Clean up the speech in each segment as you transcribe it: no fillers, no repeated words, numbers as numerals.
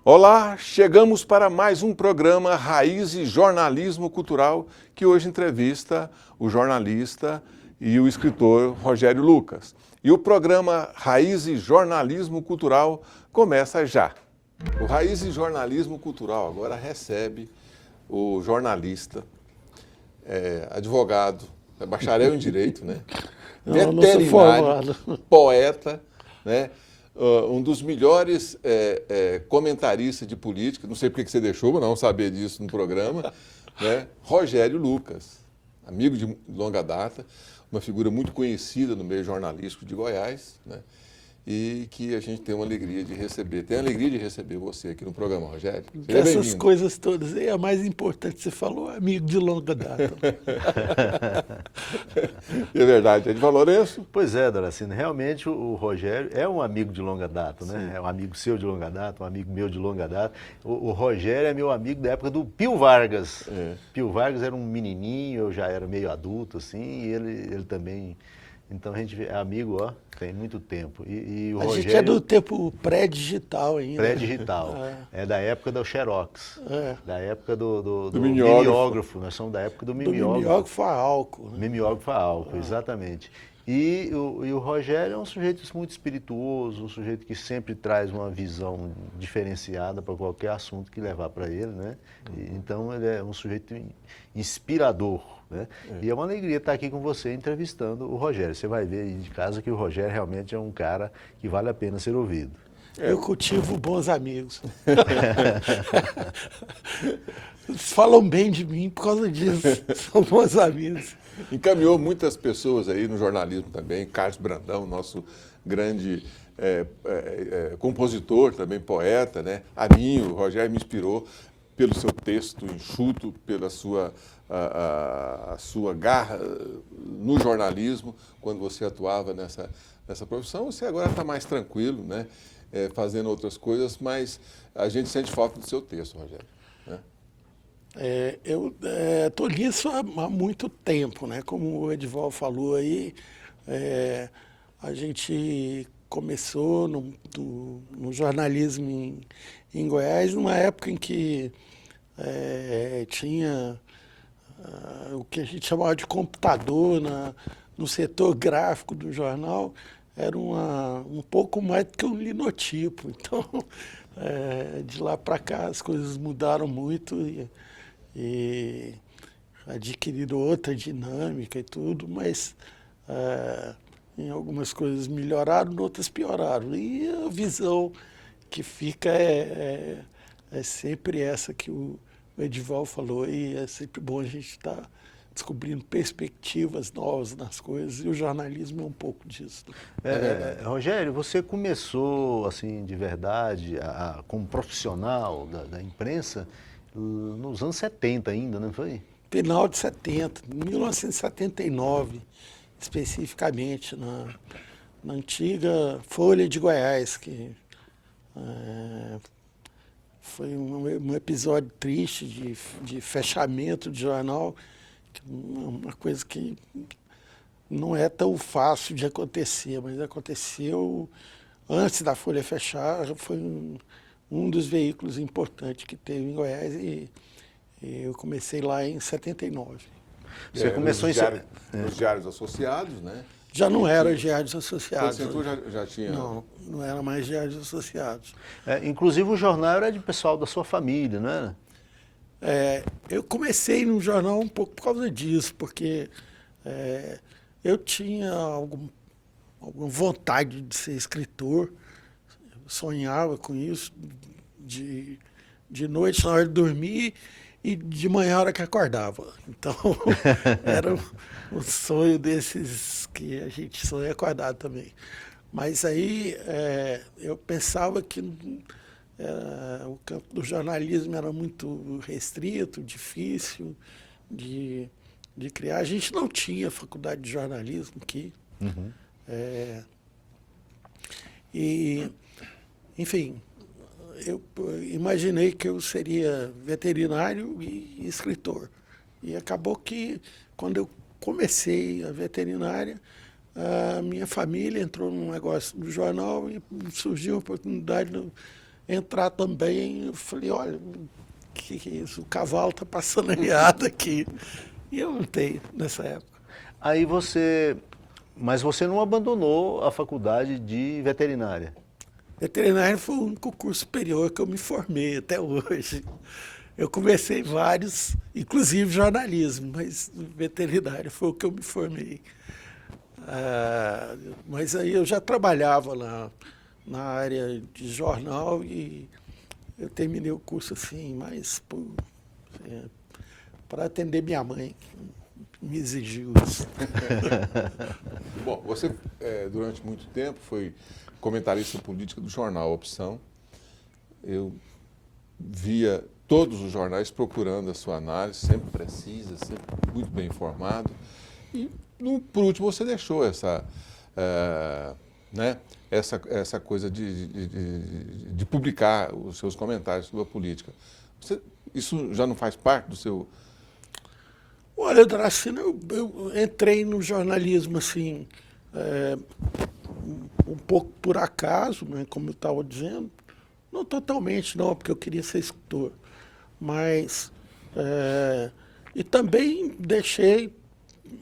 Olá, chegamos para mais um programa Raízes Jornalismo Cultural, que hoje entrevista o jornalista e o escritor Rogério Lucas. E o programa Raízes Jornalismo Cultural começa já. O Raízes Jornalismo Cultural agora recebe o jornalista, advogado, bacharel em Direito, né? Veterinário, poeta, né? Um dos melhores comentaristas de política, não sei porque que você deixou, não saber disso no programa, né? Rogério Lucas, amigo de longa data, uma figura muito conhecida no meio jornalístico de Goiás, né? E que a gente tem uma alegria de receber. Tem a alegria de receber você aqui no programa, Rogério. Seja Essas coisas todas, e a mais importante, você falou, amigo de longa data. É verdade, é de Lourenço? Pois é, Doracina, realmente o Rogério é um amigo de longa data, né? É um amigo seu de longa data, um amigo meu de longa data. O Rogério é meu amigo da época do Pio Vargas. Pio Vargas era um menininho, eu já era meio adulto, assim, e ele também... Então a gente é amigo, ó, tem muito tempo. E o Rogério, gente é do tempo pré-digital ainda. Pré-digital. É da época do Xerox. Da época do mimeógrafo. Nós somos da época do Do mimeógrafo. mimeógrafo a álcool. Né? Mimeógrafo a álcool, exatamente. E o Rogério é um sujeito muito espirituoso, um sujeito que sempre traz uma visão diferenciada para qualquer assunto que levar para ele, né? Então ele é um sujeito inspirador, né? E é uma alegria estar aqui com você entrevistando o Rogério. Você vai ver aí de casa que o Rogério realmente é um cara que vale a pena ser ouvido. Eu cultivo bons amigos. Eles falam bem de mim por causa disso. São bons amigos. Encaminhou muitas pessoas aí no jornalismo também. Carlos Brandão, nosso grande compositor, também poeta, né? A mim, o Rogério me inspirou pelo seu texto enxuto, pela sua garra no jornalismo, quando você atuava nessa profissão. Você agora está mais tranquilo, né? Fazendo outras coisas, mas a gente sente falta do seu texto, Rogério. Né? Eu estou nisso há muito tempo, né? Como o Edival falou aí, a gente começou no jornalismo em Goiás, numa época em que tinha o que a gente chamava de computador no setor gráfico do jornal, era um pouco mais do que um linotipo. Então, de lá para cá as coisas mudaram muito e adquiriram outra dinâmica e tudo, mas em algumas coisas melhoraram, em outras pioraram. E a visão que fica é sempre essa que o Edival falou, e é sempre bom a gente estar descobrindo perspectivas novas nas coisas, e o jornalismo é um pouco disso. Rogério, você começou, assim, de verdade, como profissional da imprensa, nos anos 70 ainda, não foi? Final de 70, 1979, especificamente, na antiga Folha de Goiás, que foi um episódio triste de fechamento de jornal, uma coisa que não é tão fácil de acontecer, mas aconteceu antes da Folha fechar. Foi um dos veículos importantes que teve em Goiás, e eu comecei lá em 79. Você começou nos Diários Associados, né? Já não era Diários Associados. Quando você entrou já tinha... Não era mais Diários Associados. Inclusive o jornal era de pessoal da sua família, não era? Eu comecei no jornal um pouco por causa disso, porque eu tinha alguma vontade de ser escritor, sonhava com isso, de noite na hora de dormir e de manhã na hora que acordava. Então, era um sonho desses que a gente sonha acordado também. Mas aí eu pensava que o campo do jornalismo era muito restrito, difícil de criar. A gente não tinha faculdade de jornalismo aqui. Uhum. Enfim, eu imaginei que eu seria veterinário e escritor. E acabou que, quando eu comecei a veterinária, a minha família entrou num negócio do jornal e surgiu a oportunidade entrar também. Eu falei, olha, que é isso? O cavalo está passando areado aqui. E eu entrei nessa época. Aí mas você não abandonou a faculdade de veterinária? Veterinário foi o único curso superior que eu me formei até hoje. Eu comecei vários, inclusive jornalismo, mas veterinário foi o que eu me formei. Mas aí eu já trabalhava na área de jornal e eu terminei o curso assim, mais para atender minha mãe, que me exigiu isso. Bom, você durante muito tempo foi comentarista político do jornal Opção. Eu via todos os jornais procurando a sua análise, sempre precisa, sempre muito bem informado. E, por último, você deixou essa coisa de publicar os seus comentários sobre a política. Isso já não faz parte do seu... Olha, Dracena, eu entrei no jornalismo assim, um pouco por acaso, né, como eu estava dizendo. Não totalmente, não, porque eu queria ser escritor. Mas... e também deixei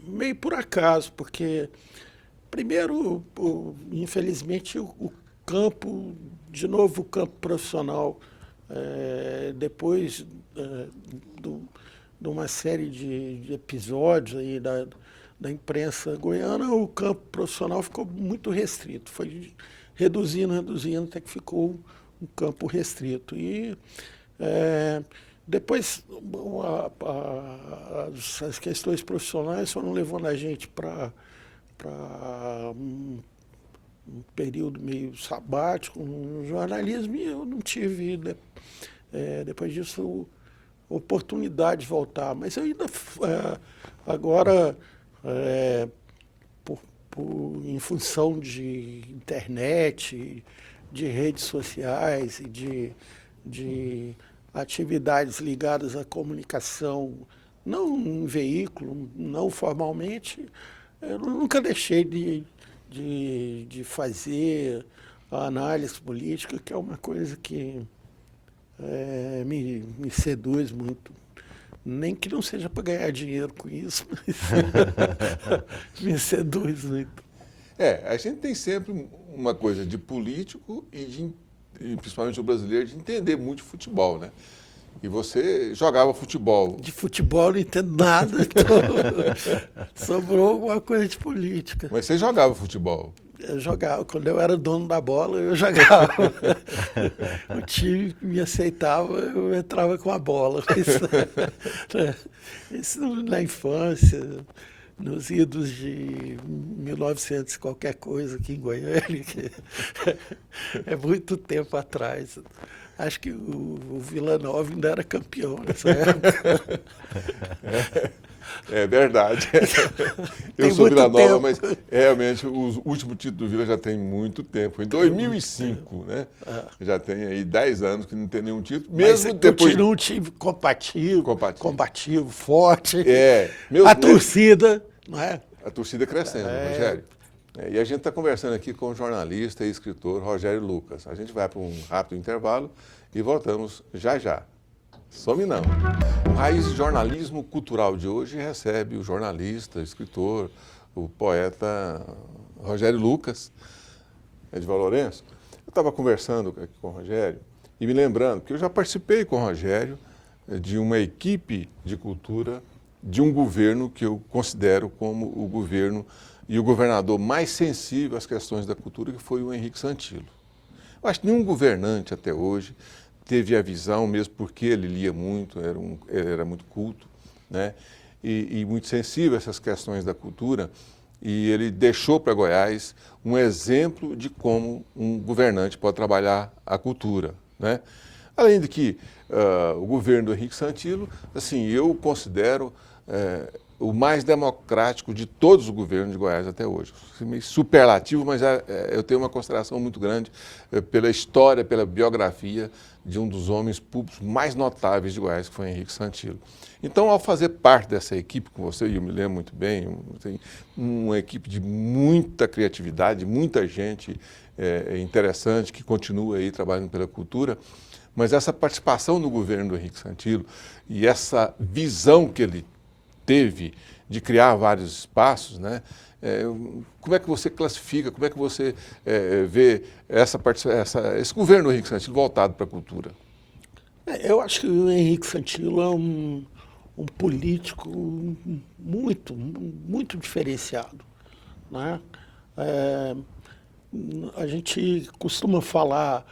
meio por acaso, porque, primeiro, infelizmente, o campo, de novo, o campo profissional, depois de uma série de episódios aí da imprensa goiana, o campo profissional ficou muito restrito. Foi reduzindo, até que ficou um campo restrito. E depois as questões profissionais foram levando a gente para um período meio sabático no jornalismo, e eu não tive, depois disso, oportunidade de voltar. Mas eu ainda, agora, em função de internet, de redes sociais e de atividades ligadas à comunicação, não em veículo, não formalmente, eu nunca deixei de fazer a análise política, que é uma coisa que me seduz muito. Nem que não seja para ganhar dinheiro com isso, mas me seduz muito. A gente tem sempre uma coisa de político e principalmente o brasileiro, de entender muito de futebol, né? E você jogava futebol. De futebol não entendo nada, então sobrou alguma coisa de política. Mas você jogava futebol? Eu jogava, quando eu era dono da bola, eu jogava. O time me aceitava, eu entrava com a bola. Isso na infância, nos idos de 1900 qualquer coisa aqui em Goiânia, que é muito tempo atrás. Acho que o Vila Nova ainda era campeão nessa época. É verdade. Eu sou Vila Nova, mas realmente o último título do Vila já tem muito tempo. Em 2005, né? Já tem aí 10 anos que não tem nenhum título. Mesmo mas depois... continua um time combativo, forte. A torcida, não é? A torcida crescendo, Rogério. E a gente está conversando aqui com o jornalista e escritor Rogério Lucas. A gente vai para um rápido intervalo e voltamos já já. Some não. O Raiz de Jornalismo Cultural de hoje recebe o jornalista, escritor, o poeta Rogério Lucas, Edivaldo Lourenço. Eu estava conversando aqui com o Rogério e me lembrando que eu já participei com o Rogério de uma equipe de cultura de um governo que eu considero como o governo e o governador mais sensível às questões da cultura, que foi o Henrique Santilo. Eu acho que nenhum governante até hoje teve a visão, mesmo porque ele lia muito, ele era muito culto, né? E muito sensível a essas questões da cultura, e ele deixou para Goiás um exemplo de como um governante pode trabalhar a cultura, né? Além de que o governo do Henrique Santilo, assim, eu considero o mais democrático de todos os governos de Goiás até hoje. Superlativo, mas eu tenho uma consideração muito grande pela história, pela biografia de um dos homens públicos mais notáveis de Goiás, que foi Henrique Santilo. Então, ao fazer parte dessa equipe com você, e eu me lembro muito bem, tem uma equipe de muita criatividade, muita gente interessante que continua aí trabalhando pela cultura, mas essa participação no governo do Henrique Santilo e essa visão que ele teve de criar vários espaços, né? Como é que você classifica, como é que você vê esse governo do Henrique Santilo voltado para a cultura? Eu acho que o Henrique Santilo é um político muito diferenciado, né? A gente costuma falar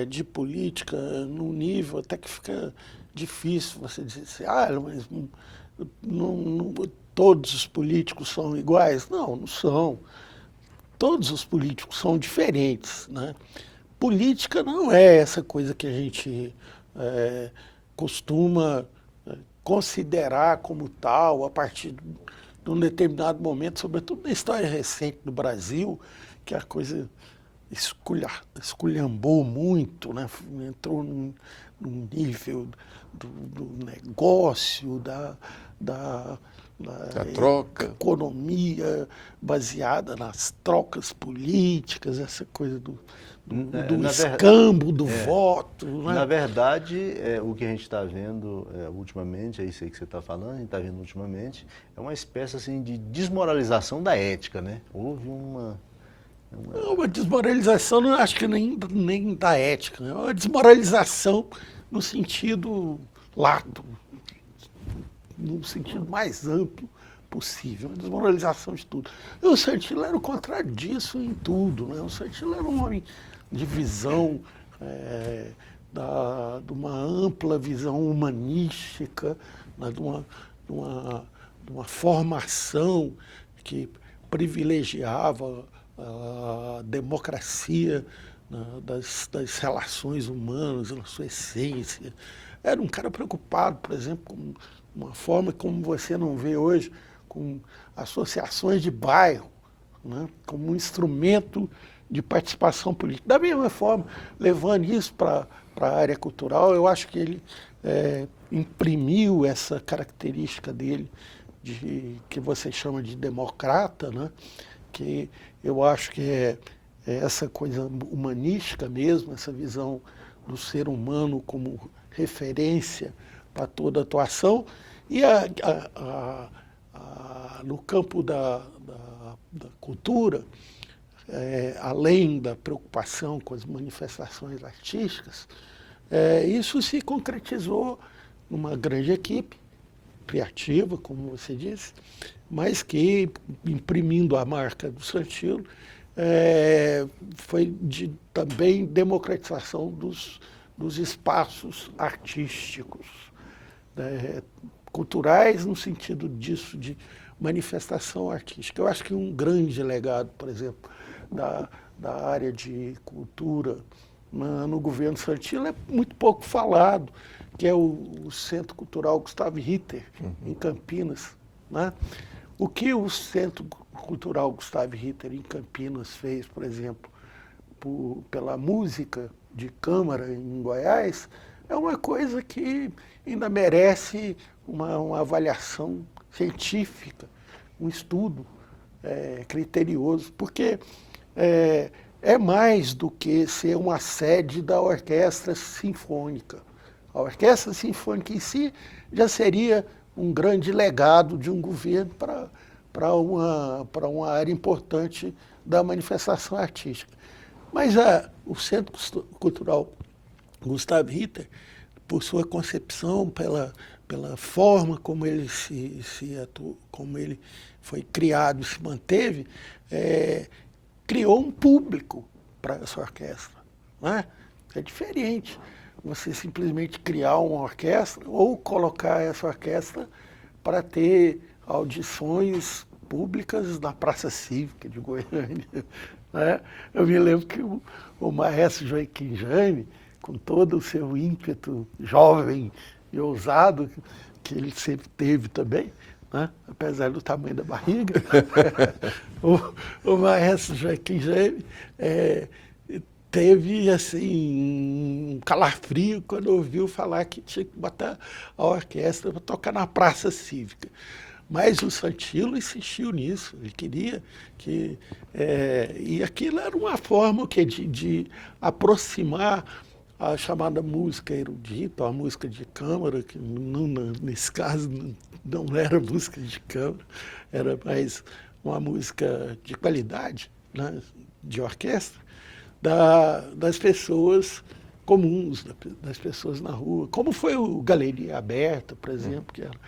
de política num nível até que fica difícil você dizer assim, mas todos os políticos são iguais. Não, não são. Todos os políticos são diferentes, né? Política não é essa coisa que a gente costuma considerar como tal a partir de um determinado momento, sobretudo na história recente do Brasil, que a coisa esculhambou muito, né? Entrou num nível do negócio, da troca, economia baseada nas trocas políticas, essa coisa do escambo do voto. Né? Na verdade, o que a gente está vendo ultimamente, é isso aí que você está falando, a gente está vendo ultimamente, é uma espécie assim, de desmoralização da ética, né? Houve uma desmoralização, não acho que nem da ética, né? Uma desmoralização no sentido lato, no sentido mais amplo possível, uma desmoralização de tudo. E o Santilo era o contrário disso em tudo, né? O Santilo era um homem de visão, de uma ampla visão humanística, né? de uma formação que privilegiava a democracia, né, das relações humanas, na sua essência. Era um cara preocupado, por exemplo, com uma forma como você não vê hoje, com associações de bairro, né, como um instrumento de participação política. Da mesma forma, levando isso para a área cultural, eu acho que ele imprimiu essa característica dele, que você chama de democrata, né, que eu acho que é essa coisa humanística mesmo, essa visão do ser humano como referência para toda atuação. E no campo da cultura, além da preocupação com as manifestações artísticas, isso se concretizou numa grande equipe criativa, como você disse, mas que, imprimindo a marca do Santilo, foi também democratização dos espaços artísticos, culturais, no sentido disso, de manifestação artística. Eu acho que um grande legado, por exemplo, da área de cultura no governo Santilo é muito pouco falado, que é o Centro Cultural Gustavo Ritter, em Campinas, né? O que o Centro Cultural Gustavo Ritter em Campinas fez, por exemplo, pela música de câmara em Goiás, é uma coisa que ainda merece uma avaliação científica, um estudo criterioso, porque é mais do que ser uma sede da orquestra sinfônica. A orquestra sinfônica em si já seria um grande legado de um governo para uma área importante da manifestação artística. Mas o Centro Cultural Gustavo Ritter, por sua concepção, pela forma como ele como ele foi criado e se manteve, criou um público para essa orquestra, né? É diferente você simplesmente criar uma orquestra ou colocar essa orquestra para ter audições públicas na Praça Cívica de Goiânia, né? Eu me lembro que o maestro Joaquim Jaime, com todo o seu ímpeto jovem e ousado, que ele sempre teve também, né? Apesar do tamanho da barriga. o maestro Joaquim Jaime teve assim, um calafrio quando ouviu falar que tinha que botar a orquestra para tocar na Praça Cívica. Mas o Santilo insistiu nisso, ele queria que... e aquilo era uma forma de aproximar a chamada música erudita, a música de câmara, que nesse caso não era música de câmara, era mais uma música de qualidade, né, de orquestra, das pessoas comuns, das pessoas na rua. Como foi o Galeria Aberta, por exemplo, que era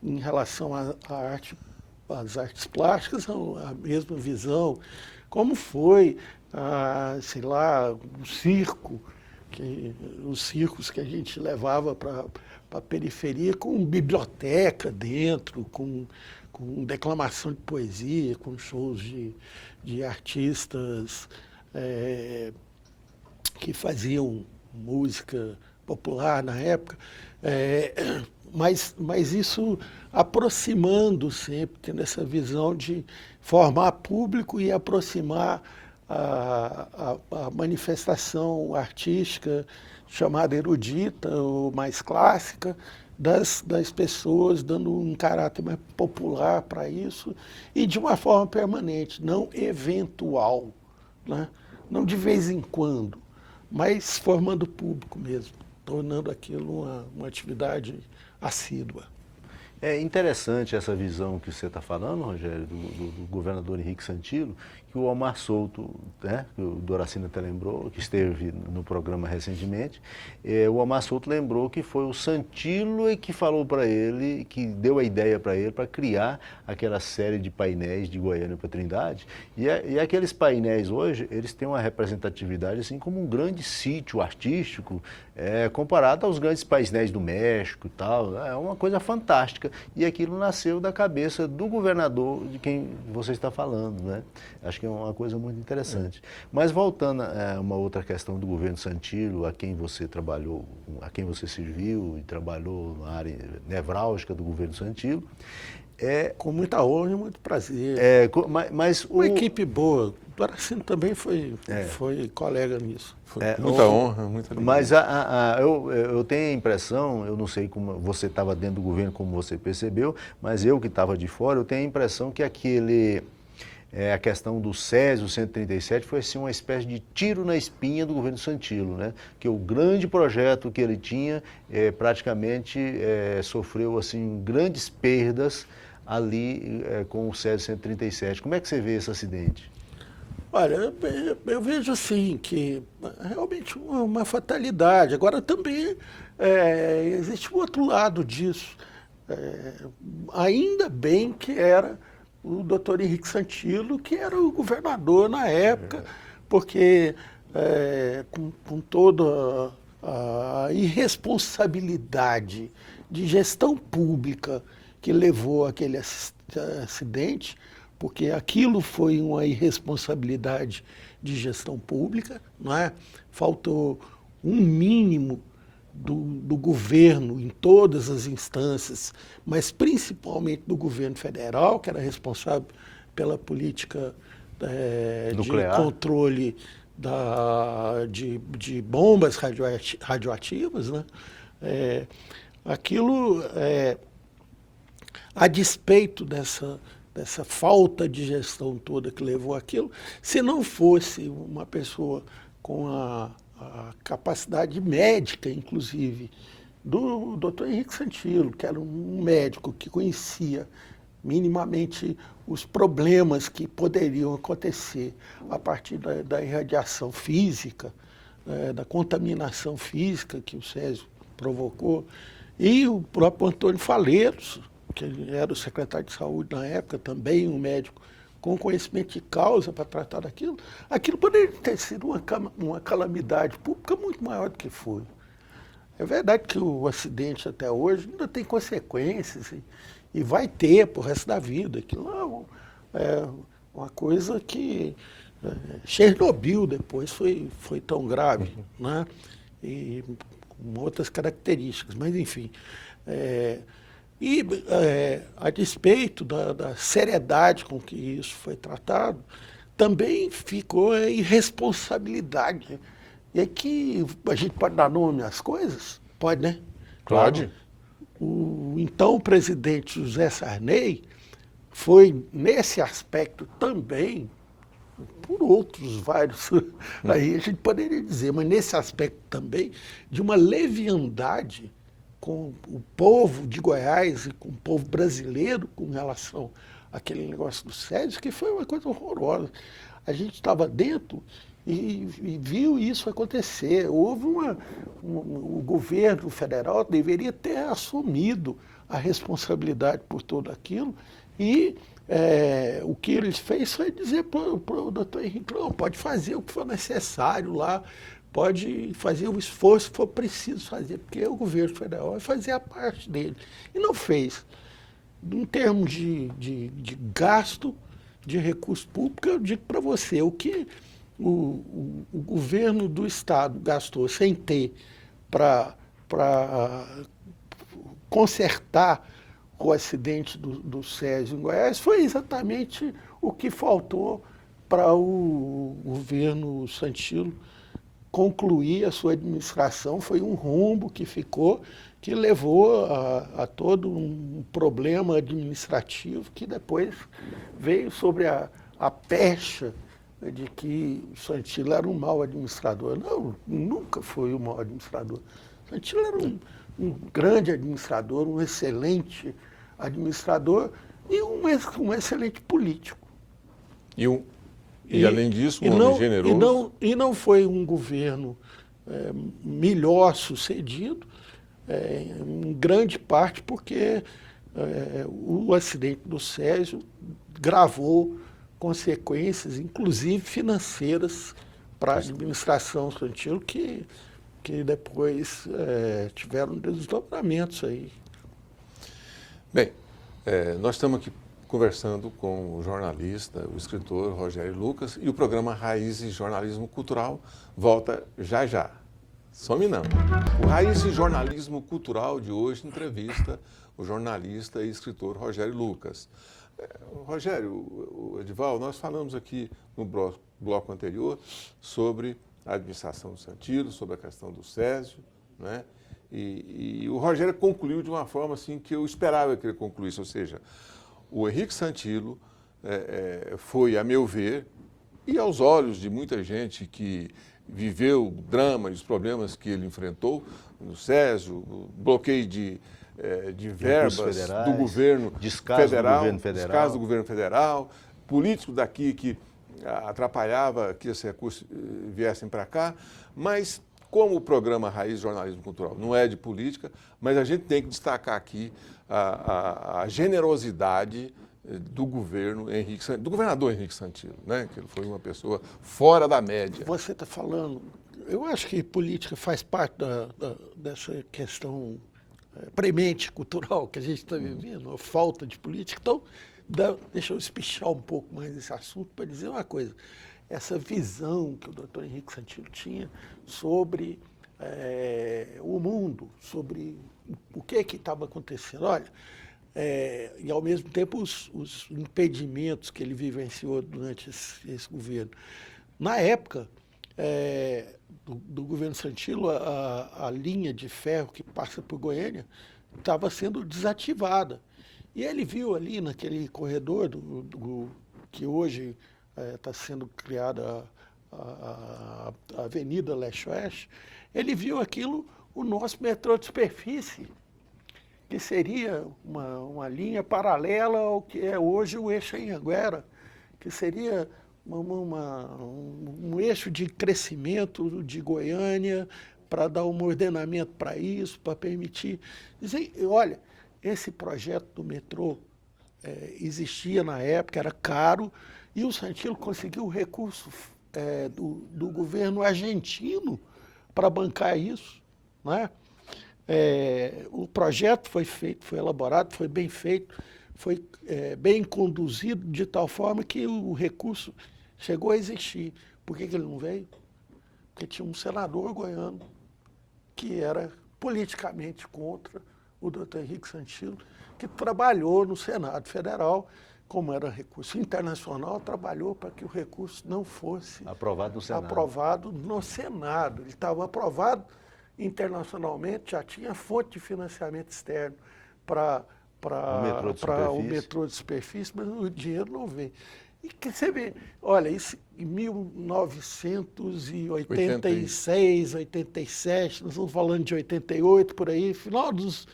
em relação às artes plásticas, a mesma visão. Como foi, sei lá, o circo, os circos que a gente levava para a periferia com biblioteca dentro, com declamação de poesia, com shows de artistas que faziam música popular na época, mas isso aproximando sempre, tendo essa visão de formar público e aproximar a manifestação artística chamada erudita ou mais clássica das pessoas, dando um caráter mais popular para isso e de uma forma permanente, não eventual, né? Não de vez em quando, mas formando público mesmo, tornando aquilo uma atividade assídua. É interessante essa visão que você está falando, Rogério, do governador Henrique Santilo, que o Omar Souto, né, que o Doracina até lembrou, que esteve no programa recentemente, o Omar Souto lembrou que foi o Santilo que falou para ele, que deu a ideia para ele para criar aquela série de painéis de Goiânia para Trindade. E aqueles painéis hoje, eles têm uma representatividade assim como um grande sítio artístico, comparado aos grandes painéis do México e tal. É uma coisa fantástica. E aquilo nasceu da cabeça do governador de quem você está falando, né? Acho que é uma coisa muito interessante. Mas voltando a uma outra questão do governo Santilo, a quem você trabalhou, a quem você serviu e trabalhou na área nevrálgica do governo Santilo. Com muita honra e muito prazer. Uma equipe boa. O Doracino também foi colega nisso. Muita honra, muita alegria. Mas eu tenho a impressão, eu não sei como você estava dentro do governo, como você percebeu, mas eu que estava de fora, eu tenho a impressão que a questão do Césio 137 foi assim, uma espécie de tiro na espinha do governo Santilo, né? Que o grande projeto que ele tinha praticamente sofreu assim, grandes perdas ali com o Césio 137. Como é que você vê esse acidente? Olha, eu vejo assim que realmente uma fatalidade. Agora também existe um outro lado disso. Ainda bem que era o doutor Henrique Santilo, que era o governador na época, porque com toda a irresponsabilidade de gestão pública que levou aquele acidente, porque aquilo foi uma irresponsabilidade de gestão pública, não é? Faltou um mínimo do governo em todas as instâncias, mas principalmente do governo federal, que era responsável pela política de controle de bombas radioativas, né? Aquilo, a despeito dessa falta de gestão toda que levou aquilo, se não fosse uma pessoa com a capacidade médica, inclusive, do Dr. Henrique Santilo, que era um médico que conhecia minimamente os problemas que poderiam acontecer a partir da irradiação física, da contaminação física que o Césio provocou, e o próprio Antônio Faleiros, que era o secretário de saúde na época, também um médico com conhecimento de causa para tratar daquilo, aquilo poderia ter sido uma calamidade pública muito maior do que foi. É verdade que o acidente até hoje ainda tem consequências e vai ter pro resto da vida. Aquilo é uma coisa que Chernobyl depois foi tão grave, né? E com outras características, mas enfim. E, a despeito da seriedade com que isso foi tratado, também ficou a irresponsabilidade. E é que a gente pode dar nome às coisas? Pode, né? Pode. O então presidente José Sarney foi, nesse aspecto também, por outros vários, aí a gente poderia dizer, mas nesse aspecto também, de uma leviandade com o povo de Goiás e com o povo brasileiro com relação àquele negócio do SESI, que foi uma coisa horrorosa. A gente estava dentro e viu isso acontecer. Houve o governo federal deveria ter assumido a responsabilidade por tudo aquilo e o que ele fez foi dizer para o doutor Henrique, não, pode fazer o que for necessário lá, pode fazer o esforço que for preciso fazer, porque o governo federal vai fazer a parte dele. E não fez. Em termos de gasto de recursos públicos, eu digo para você, o que o governo do Estado gastou sem ter para consertar o acidente do SESI em Goiás foi exatamente o que faltou para o governo Santilo concluir a sua administração. Foi um rombo que ficou, que levou a todo um problema administrativo que depois veio sobre a pecha de que o Santilo era um mau administrador. Não, nunca foi um mau administrador. O Santilo era um grande administrador, um excelente administrador e um excelente político. E além disso, um homem generoso. E não foi um governo melhor sucedido, em grande parte porque o acidente do Sésio gravou consequências, inclusive financeiras, para a administração Santilo, que depois tiveram desdobramentos aí. Bem, nós estamos aqui conversando com o jornalista, o escritor Rogério Lucas, e o programa Raízes Jornalismo Cultural volta já já. Some não. O Raízes Jornalismo Cultural de hoje entrevista o jornalista e escritor Rogério Lucas. Rogério, Edivaldo, nós falamos aqui no bloco anterior sobre a administração do Santilo, sobre a questão do Sésio, né? E o Rogério concluiu de uma forma assim que eu esperava que ele concluísse, ou seja, o Henrique Santilo foi, a meu ver, e aos olhos de muita gente que viveu o drama e os problemas que ele enfrentou no Sésio, o bloqueio de verbas federais, do governo federal, descaso do governo federal, político daqui que atrapalhava que esses recursos viessem para cá, mas como o programa Raiz Jornalismo Cultural não é de política, mas a gente tem que destacar aqui a generosidade do governo do governador Henrique Santilo, né? Que ele foi uma pessoa fora da média. Você está falando, eu acho que política faz parte dessa questão premente cultural que a gente está vivendo, a falta de política. Então, deixa eu espichar um pouco mais esse assunto para dizer uma coisa. Essa visão que o doutor Henrique Santilo tinha sobre o mundo, sobre o que estava acontecendo. Olha, e ao mesmo tempo os impedimentos que ele vivenciou durante esse governo. Na época do governo Santilo, a linha de ferro que passa por Goiânia estava sendo desativada. E ele viu ali naquele corredor que hoje está sendo criada a Avenida Leste-Oeste, ele viu aquilo, o nosso metrô de superfície, que seria uma linha paralela ao que é hoje o eixo Anhanguera, que seria um eixo de crescimento de Goiânia, para dar um ordenamento para isso, para permitir. Olha, esse projeto do metrô existia na época, era caro, e o Santilo conseguiu o recurso do governo argentino para bancar isso, né? O projeto foi feito, foi elaborado, foi bem feito, foi bem conduzido de tal forma que o recurso chegou a existir. Por que ele não veio? Porque tinha um senador goiano que era politicamente contra o doutor Henrique Santillo, que trabalhou no Senado Federal, como era recurso internacional, trabalhou para que o recurso não fosse Aprovado no Senado. aprovado no Senado. Ele estava aprovado internacionalmente, já tinha fonte de financiamento externo para o metrô de superfície, mas o dinheiro não veio. E que você vê, olha, isso em 1986, 87, nós estamos falando de 88, por aí, final dos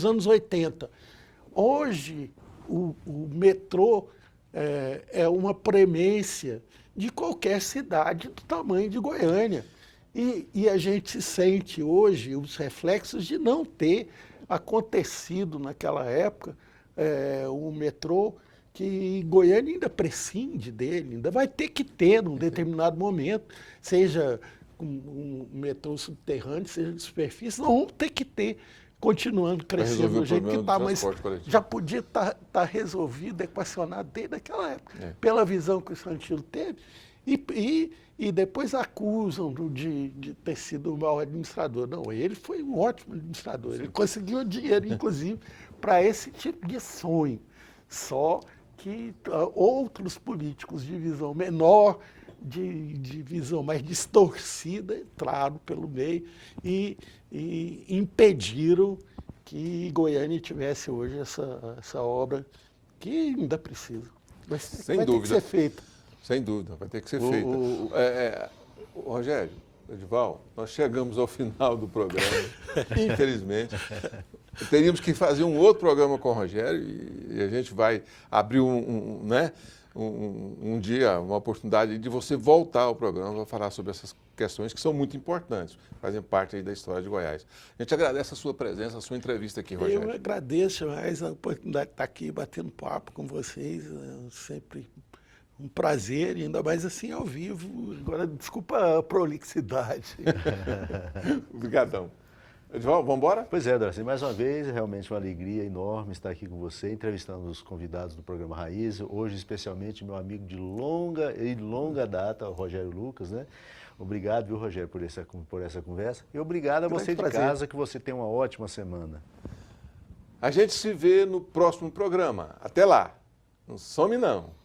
anos 80. Hoje, o metrô é uma premência de qualquer cidade do tamanho de Goiânia. E a gente sente hoje os reflexos de não ter acontecido naquela época o metrô, que Goiânia ainda prescinde dele, ainda vai ter que ter num determinado momento, seja um metrô subterrâneo, seja de superfície, nós vamos ter que ter, continuando crescendo do jeito que está, mas já podia estar resolvido, equacionado desde aquela época, pela visão que o Santillo teve, e depois acusam de ter sido um mau administrador. Não, ele foi um ótimo administrador, ele conseguiu dinheiro, inclusive, para esse tipo de sonho. Só que outros políticos de visão menor, de visão mais distorcida, entraram pelo meio e impediram que Goiânia tivesse hoje essa obra que ainda precisa. Mas Sem dúvida. Ter que ser feita. Sem dúvida, vai ter que ser feita. Rogério, Edival, nós chegamos ao final do programa, infelizmente. Teríamos que fazer um outro programa com o Rogério e a gente vai abrir um dia, uma oportunidade de você voltar ao programa para falar sobre essas questões que são muito importantes, fazem parte aí da história de Goiás. A gente agradece a sua presença, a sua entrevista aqui, Rogério. Eu agradeço mais a oportunidade de estar aqui batendo papo com vocês, sempre um prazer, e ainda mais assim ao vivo. Agora, desculpa a prolixidade. Obrigadão. Edival, vamos embora? Pois é, Darcy, mais uma vez, é realmente uma alegria enorme estar aqui com você, entrevistando os convidados do programa Raiz, hoje especialmente meu amigo de longa data, o Rogério Lucas, né? Obrigado, viu, Rogério, por essa conversa, e obrigado a você de casa, que você tenha uma ótima semana. A gente se vê no próximo programa. Até lá. Não some não.